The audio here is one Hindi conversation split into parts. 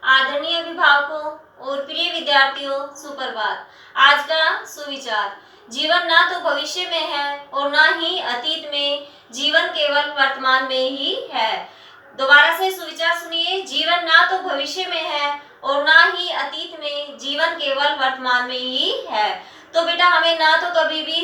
आदरणीय अभिभावकों और प्रिय विद्यार्थियों, सुप्रभात। आज का सुविचार, जीवन ना तो भविष्य में है और ना ही अतीत में, जीवन केवल वर्तमान में ही है। दोबारा से सुविचार सुनिए, जीवन ना तो भविष्य में है और ना ही अतीत में, जीवन केवल वर्तमान में ही है। तो बेटा हमें ना तो कभी भी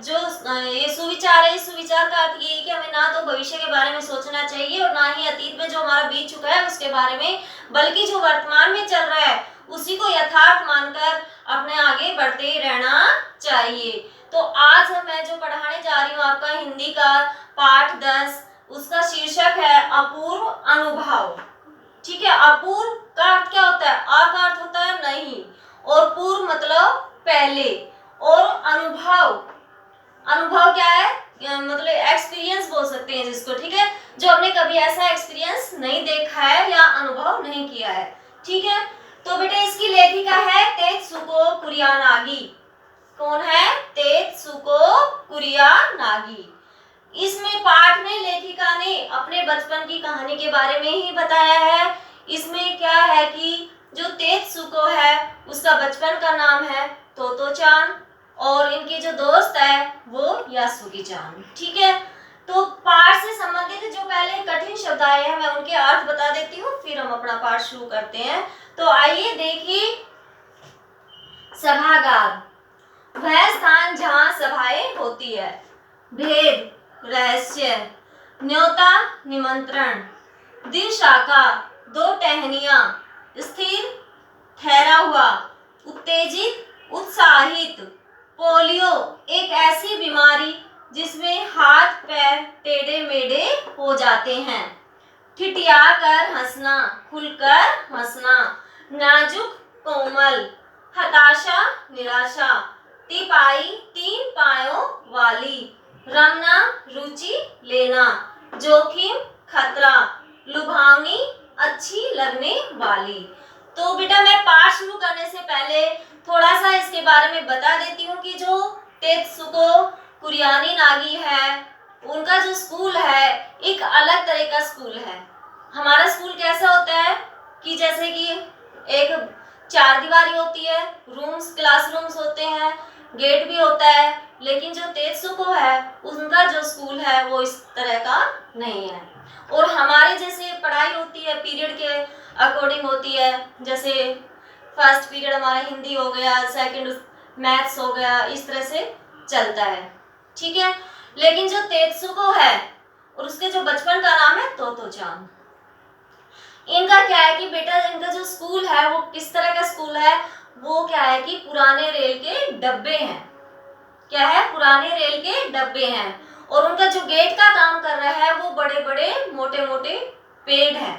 जो ये सुविचार है, इस सुविचार का अर्थ ये है कि हमें ना तो भविष्य के बारे में सोचना चाहिए और ना ही अतीत में जो हमारा बीत चुका है उसके बारे में, बल्कि जो वर्तमान में चल रहा है उसी को यथार्थ मानकर अपने आगे बढ़ते रहना चाहिए। तो आज मैं जो पढ़ाने जा रही हूँ आपका हिंदी का पाठ 10, उसका शीर्षक है अपूर्व अनुभव। ठीक है, अपूर्व का अर्थ क्या होता है? अ का अर्थ होता है नहीं, और पूर्व मतलब पहले, और अनुभव, अनुभव क्या है? मतलब एक्सपीरियंस बोल सकते हैं जिसको, ठीक है, जो हमने कभी ऐसा एक्सपीरियंस नहीं देखा है या अनुभव नहीं किया है। ठीक है, तो बेटा इसकी लेखिका है तेत्सुको कुरियानागी। कौन है? तेत्सुको कुरियानागी। इसमें पाठ में लेखिका ने अपने बचपन की कहानी के बारे में ही बताया है। इसमें क्या है कि जो तेत्सुको है उसका बचपन का नाम है तोतो-चान और इनके जो दोस्त है वो यासुगी-चान। ठीक है, तो पाठ से संबंधित जो पहले कठिन शब्द आए हैं मैं उनके अर्थ बता देती हूँ, फिर हम अपना पाठ शुरू करते हैं। तो आइए देखिए, सभागार, वह स्थान जहाँ सभाएं होती है। भेद, रहस्य। न्योता, निमंत्रण। द्विशाखा, दो टहनियां। स्थिर, ठहरा हुआ। उत्तेजित, उत्साहित। पोलियो, एक ऐसी बीमारी जिसमें हाथ पैर टेढ़े मेढ़े हो जाते हैं। ठिठियाकर हंसना, खुलकर हंसना। नाजुक, कोमल। हताशा, निराशा। तिपाई, तीन पायों वाली। रमना, रुचि लेना। जोखिम, खतरा। लुभावनी, अच्छी लगने वाली। तो बेटा मैं पाठ शुरू करने से पहले थोड़ा सा इसके बारे में बता देती हूँ कि जो तेत्सुको कुरियानागी है उनका जो स्कूल है एक अलग तरह का स्कूल है। हमारा स्कूल कैसा होता है कि जैसे कि एक चार दीवारी होती है, रूम्स, क्लासरूम्स होते हैं, गेट भी होता है, लेकिन जो तेत्सुको है उनका जो स्कूल है वो इस तरह का नहीं है। और हमारे जैसे पढ़ाई होती है पीरियड के अकॉर्डिंग होती है, जैसे फर्स्ट पीरियड हमारा हिंदी हो गया, सेकंड मैथ्स हो गया, इस तरह से चलता है। ठीक है, लेकिन जो तेत्सुको है और उसके जो बचपन का नाम है तोतो-चान, इनका क्या है कि बेटा इनका जो स्कूल है वो किस तरह का स्कूल है, वो क्या है कि पुराने रेल के डब्बे हैं। क्या है? पुराने रेल के डब्बे हैं, और उनका जो गेट का काम कर रहा है वो बड़े बड़े मोटे मोटे पेड़ हैं।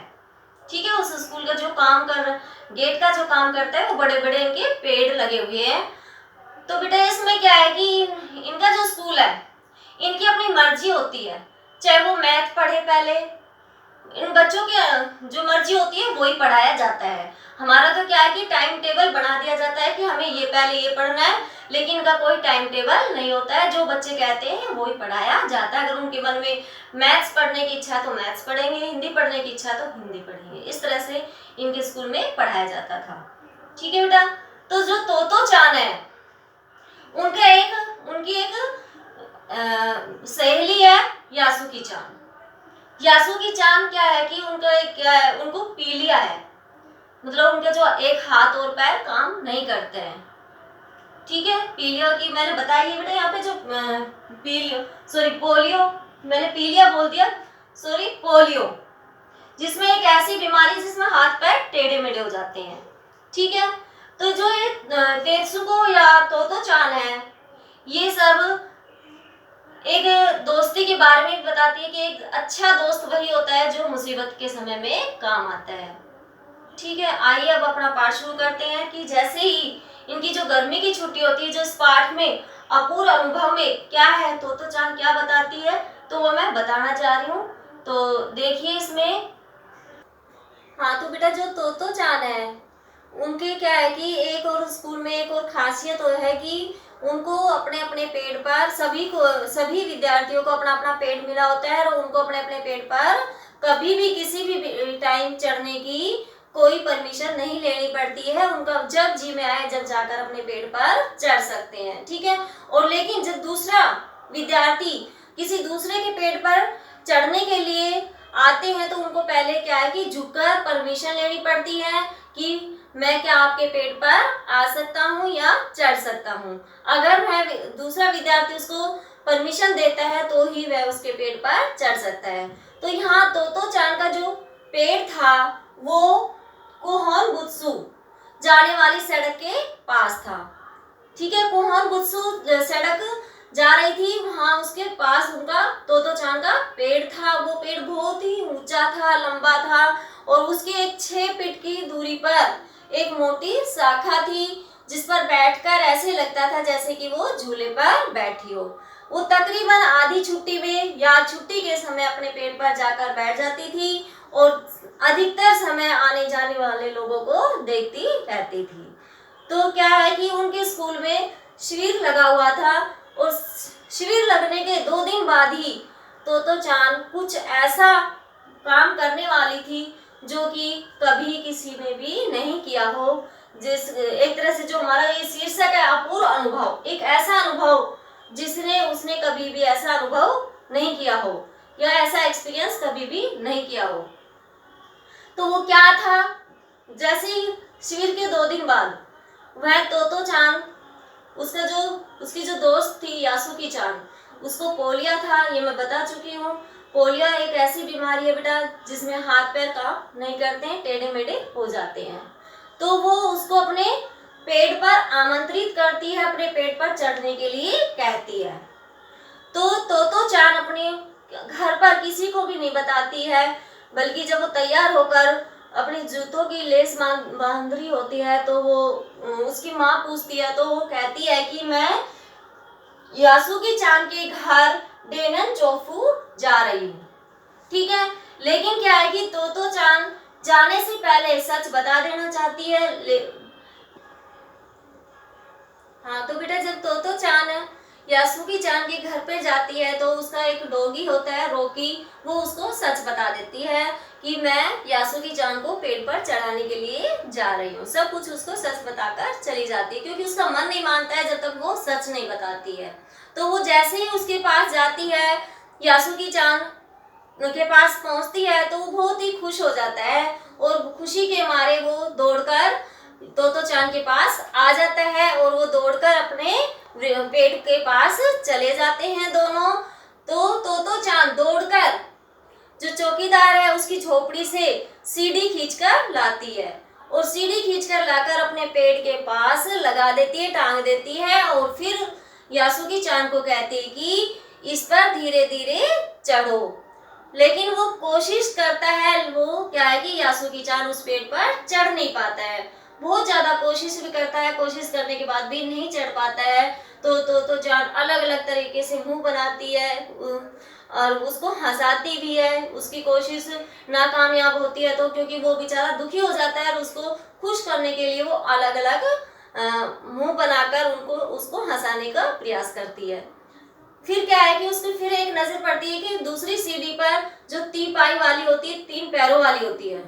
ठीक है, उस स्कूल का जो काम कर, गेट का जो काम करता है वो बड़े बड़े इनके पेड़ लगे हुए हैं। तो बेटा इसमें क्या है कि इनका जो स्कूल है इनकी अपनी मर्जी होती है, चाहे वो मैथ पढ़े पहले, इन बच्चों की जो मर्जी होती है वो ही पढ़ाया जाता है। हमारा तो क्या है कि टाइम टेबल बना दिया जाता है कि हमें ये पहले ये पढ़ना है, लेकिन इनका कोई टाइम टेबल नहीं होता है, जो बच्चे कहते हैं वो ही पढ़ाया जाता है। अगर उनके मन में मैथ्स पढ़ने की इच्छा तो मैथ्स पढ़ेंगे, हिंदी पढ़ने की इच्छा तो हिंदी पढ़ेंगे। इस तरह से इनके स्कूल में पढ़ाया जाता था। ठीक है बेटा, तो जो तोतो-चान है उनकी एक सहेली है यासुगी-चान। यासुगी-चान क्या है कि उनका क्या है, उनको पीलिया है, मतलब उनके जो एक हाथ और पैर काम नहीं करते हैं। ठीक है, पीलियो की मैंने बताई है बेटा, यहाँ पे जो पोलियो, मैंने पीलिया बोल दिया, सॉरी पोलियो, जिसमें एक ऐसी बीमारी जिसमें हाथ पैर टेढ़े मेढ़े हो जाते हैं। ठीक है, तो जो ये तेत्सुको या तोतो-चान है ये सब एक दोस्ती के बारे में बताती है कि एक अच्छा दोस्त वही होता है जो मुसीबत के समय में काम आता है। ठीक है, आइए अब अपना पाठ शुरू करते हैं कि जैसे ही इनकी जो गर्मी की छुट्टी होती है, जो इस पाठ में अपूर्व अनुभव में क्या है, तोतो-चान क्या बताती है, तो वो मैं बताना चाह रही हूँ। तो देखिए इसमें, हाँ तो बेटा जो तोतो-चान है उनके क्या है कि एक और स्कूल में एक और खासियत तो है कि उनको अपने अपने पेड़ पर सभी विद्यार्थियों को अपना अपना पेड़ मिला होता है और उनको अपने अपने पेड़ पर कभी भी किसी भी टाइम चढ़ने की कोई परमिशन नहीं लेनी पड़ती है, उनका जब जी में आए जब जाकर अपने पेड़ पर चढ़ सकते हैं, ठीक है। और लेकिन जब दूसरा विद्यार्थी किसी दूसरे के पेड़ पर चढ़ने के लिए आते हैं तो उनको पहले क्या है कि झुककर परमिशन लेनी पड़ती है कि मैं क्या आपके पेड़ पर आ सकता हूँ या चढ़ सकता हूँ। अगर वह दूसरा विद्यार्थी उसको परमिशन देता है तो ही वह उसके पेड़ पर चढ़ सकता है। तो यहाँ तोतो चान का जो पेड़ था वो कोहोन बुत्सु जाने वाली सड़क के पास था, ठीक है। कोहोन बुत्सु सड़क जा रही थी, वहां उसके पास उनका तोतो चान का पेड़ था। वो पेड़ बहुत ही ऊंचा था, लंबा था और उसके एक 6 फीट की दूरी पर एक मोटी शाखा थी जिस पर बैठकर ऐसे लगता था जैसे कि वो झूले पर बैठी हो। वो तकरीबन आधी छुट्टी में या छुट्टी के समय अपने पेड़ पर जाकर बैठ जाती थी और अधिकतर समय आने जाने वाले लोगों को देखती रहती थी। तो क्या है कि उनके स्कूल में शिविर लगा हुआ था और शिविर लगने के 2 दिन बाद ही तोतो चान कुछ ऐसा काम करने वाली थी जो कि कभी किसी ने भी नहीं किया हो। जिस एक तरह से जो हमारा ये शीर्षक है अपूर्व अनुभव, एक ऐसा अनुभव जिसने उसने कभी भी ऐसा अनुभव नहीं किया हो या ऐसा एक्सपीरियंस कभी भी नहीं किया हो। तो वो क्या था, जैसे ही शिविर के 2 दिन बाद वह तोतो चान उसकी जो दोस्त थी यासुकी चान, उसको पोलिया था, ये मैं बता चुकी हूँ। पोलिया एक ऐसी बीमारी है बेटा जिसमें हाथ पैर काम नहीं करते हैं, टेढ़े मेढ़े हो जाते हैं। तो वो उसको अपने पेड़ पर आमंत्रित करती है, अपने पेड़ पर चढ़ने के लिए कहती है। तो तोतो चान अपने घर पर किसी को भी नहीं बताती है, बल्कि जब वो तैयार होकर अपने जूतों की लेस बांध रही होती है तो वो उसकी माँ पूछती है तो वो कहती है कि मैं यासुकी चान के घर डेनन चोफू जा रही हूँ, ठीक है। लेकिन क्या है कि तोतो चान जाने से पहले सच बता देना चाहती है। हाँ, तो बेटा जब तोतो चान यासुकी चान के घर पे जाती है तो उसका एक डॉगी होता है रोकी, वो उसको सच बता देती है कि मैं यासुकी चान को पेड़ पर चढ़ाने के लिए जा रही हूँ। सब कुछ उसको सच बताकर चली जाती है क्योंकि उसका मन नहीं मानता है जब तक वो सच नहीं बताती है। तो वो जैसे ही उसके पास जाती है, यासुकी चान के पास पहुंचती है तो वो बहुत ही खुश हो जाता है और खुशी के मारे वो दौड़कर तोतो चान के पास आ जाता है और वो दौड़कर अपने पेड़ के पास चले जाते हैं दोनों। तो तोतो चान दौड़कर जो चौकीदार है उसकी झोपड़ी से सीढ़ी खींचकर लाती है और सीढ़ी खींचकर लाकर अपने पेड़ के पास लगा देती है, टांग देती है और फिर यासुकी चान को कहती है कि इस पर धीरे धीरे चढ़ो। लेकिन वो कोशिश करता है, वो क्या है कि यासुकी चान उस पेड़ पर चढ़ नहीं पाता है, बहुत ज्यादा कोशिश भी करता है, कोशिश करने के बाद भी नहीं चढ़ पाता है। तो चान अलग अलग तरीके से मुंह बनाती है और उसको हंसाती भी है। उसकी कोशिश नाकामयाब होती है तो क्योंकि वो बेचारा दुखी हो जाता है और उसको खुश करने के लिए वो अलग अलग मुंह बनाकर उसको हंसाने का प्रयास करती है। फिर क्या है कि उसको फिर एक नजर पड़ती है कि दूसरी सीढ़ी पर जो तीपाई वाली होती है, 3 पैरों वाली होती है,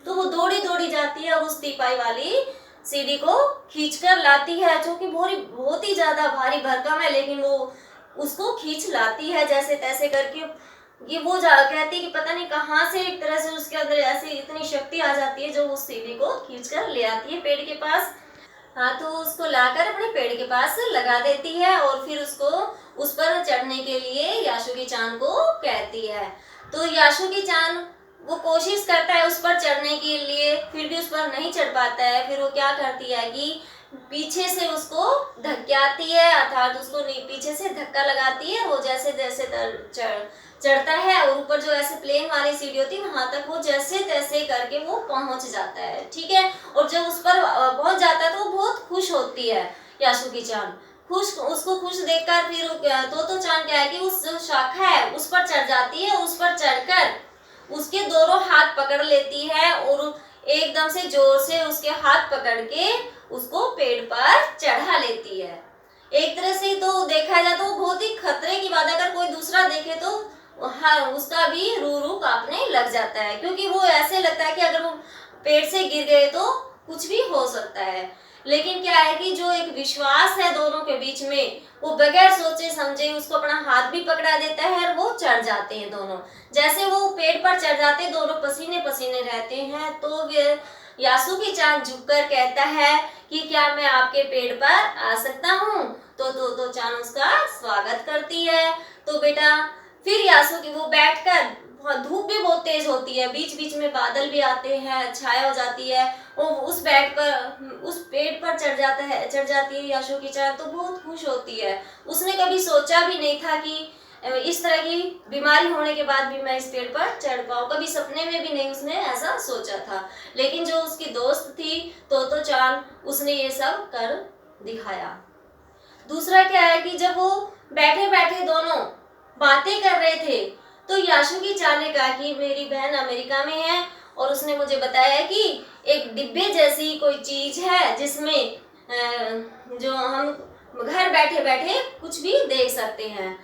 तो वो दौड़ी दौड़ी जाती है और उस तीपाई वाली सीढ़ी को खींचकर लाती है, जो कि बहुत ही ज्यादा भारी भरकम है, लेकिन वो उसको खींच लाती है जैसे तैसे करके। ये वो कहती है कि पता नहीं कहाँ से एक तरह से उसके अंदर ऐसी इतनी शक्ति आ जाती है जो उस सीढ़ी को खींचकर ले आती है पेड़ के पास। हाँ, तो उसको लाकर अपने पेड़ के पास लगा देती है और फिर उसको उस पर चढ़ने के लिए यासुकी चान को कहती है। तो यासुकी चान वो कोशिश करता है उस पर चढ़ने के लिए, फिर भी उस पर नहीं चढ़ पाता है। फिर वो क्या करती है कि पीछे से उसको धक्याती है, अर्थात उसको पीछे से धक्का लगाती है। वो जैसे जैसे चढ़ता है और ऊपर जो ऐसे प्लेन वाली सीढ़ी होती है वहां तक वो जैसे तैसे करके वो पहुंच जाता है, ठीक है। और जब उस पर पहुंच जाता है तो वो बहुत खुश होती है यासुकी चान। उसको खुश देखकर फिर तोतो चान क्या है कि उस जो शाखा है उस पर चढ़ जाती है। उस पर चढ़कर उसके दोनों हाथ पकड़ लेती है और एकदम से जोर से उसके हाथ पकड़ के उसको पेड़ पर चढ़ा लेती है। एक तरह से तो देखा जाए तो बहुत ही खतरे की बात है, अगर कोई दूसरा देखे तो हाँ उसका भी रू कांपने लग जाता है, क्योंकि वो ऐसे लगता है कि अगर वो पेड़ से गिर गए तो कुछ भी हो सकता है। लेकिन क्या है कि जो एक विश्वास है दोनों के बीच में, वो बगैर सोचे समझे उसको अपना हाथ भी पकड़ा देता है और वो चढ़ जाते हैं दोनों। जैसे वो पेड़ पर चढ़ जाते हैं, दोनों पसीने पसीने रहते हैं, तो यासुकी चान झुककर कहता है कि क्या मैं आपके पेड़ पर आ सकता हूँ। तो चान उसका स्वागत करती है। तो बेटा फिर यासुकी वो बैठकर, धूप भी बहुत तेज होती है, बीच बीच में बादल भी आते हैं, छाया हो जाती है, वो उस पेड़ पर चढ़ जाती है यासुकी चान, तो बहुत खुश होती है। उसने कभी सोचा भी नहीं था कि इस तरह की बीमारी होने के बाद भी मैं इस पेड़ पर चढ़ पाऊँ, कभी सपने में भी नहीं उसने ऐसा सोचा था। लेकिन जो उसकी दोस्त थी तो चान, उसने ये सब कर दिखाया। दूसरा क्या है कि जब वो बैठे बैठे दोनों बातें कर रहे थे, तो यासुकी चान ने कहा कि मेरी बहन अमेरिका में है और उसने मुझे बताया कि एक डिब्बे जैसी कोई चीज है जिसमें जो हम घर बैठे बैठे कुछ भी देख सकते हैं।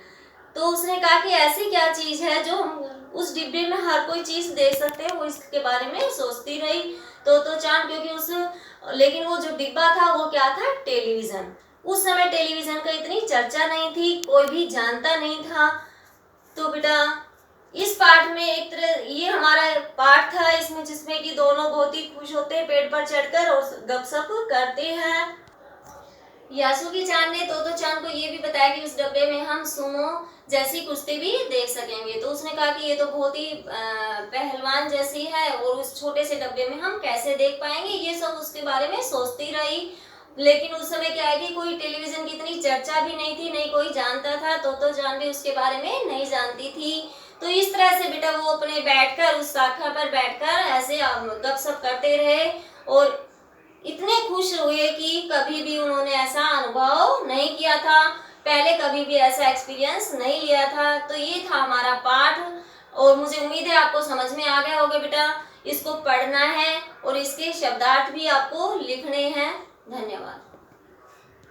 तो उसने कहा कि ऐसी क्या चीज है जो हम उस डिब्बे में हर कोई चीज देख सकते हैं। वो इसके बारे में सोचती रही तो चांद, क्योंकि लेकिन वो जो डिब्बा था वो क्या था, टेलीविजन। उस समय टेलीविजन का इतनी चर्चा नहीं थी, कोई भी जानता नहीं था। तो बेटा इस पाठ में एक तरह ये हमारा पाठ था इसमें, जिसमें कि दोनों बहुत ही खुश होते हैं पेड़ पर चढ़कर और गपशप करते हैं। यासुकी चान ने तो चान को ये भी बताया कि उस डब्बे में हम सुमो जैसी कुश्ती भी देख सकेंगे। तो उसने कहा कि ये तो बहुत ही पहलवान जैसी है और उस छोटे से डब्बे में हम कैसे देख पाएंगे, ये सब उसके बारे में सोचती रही। लेकिन उस समय क्या है कि कोई टेलीविजन की इतनी चर्चा भी नहीं थी, नहीं कोई जानता था, तो जान भी उसके बारे में नहीं जानती थी। तो इस तरह से बेटा वो अपने बैठकर उस शाखा पर बैठकर ऐसे गपशप करते रहे और इतने खुश हुए कि कभी भी उन्होंने ऐसा अनुभव नहीं किया था, पहले कभी भी ऐसा एक्सपीरियंस नहीं लिया था। तो ये था हमारा पाठ और मुझे उम्मीद है आपको समझ में आ गया होगा बेटा। इसको पढ़ना है और इसके शब्दार्थ भी आपको लिखने हैं। धन्यवाद।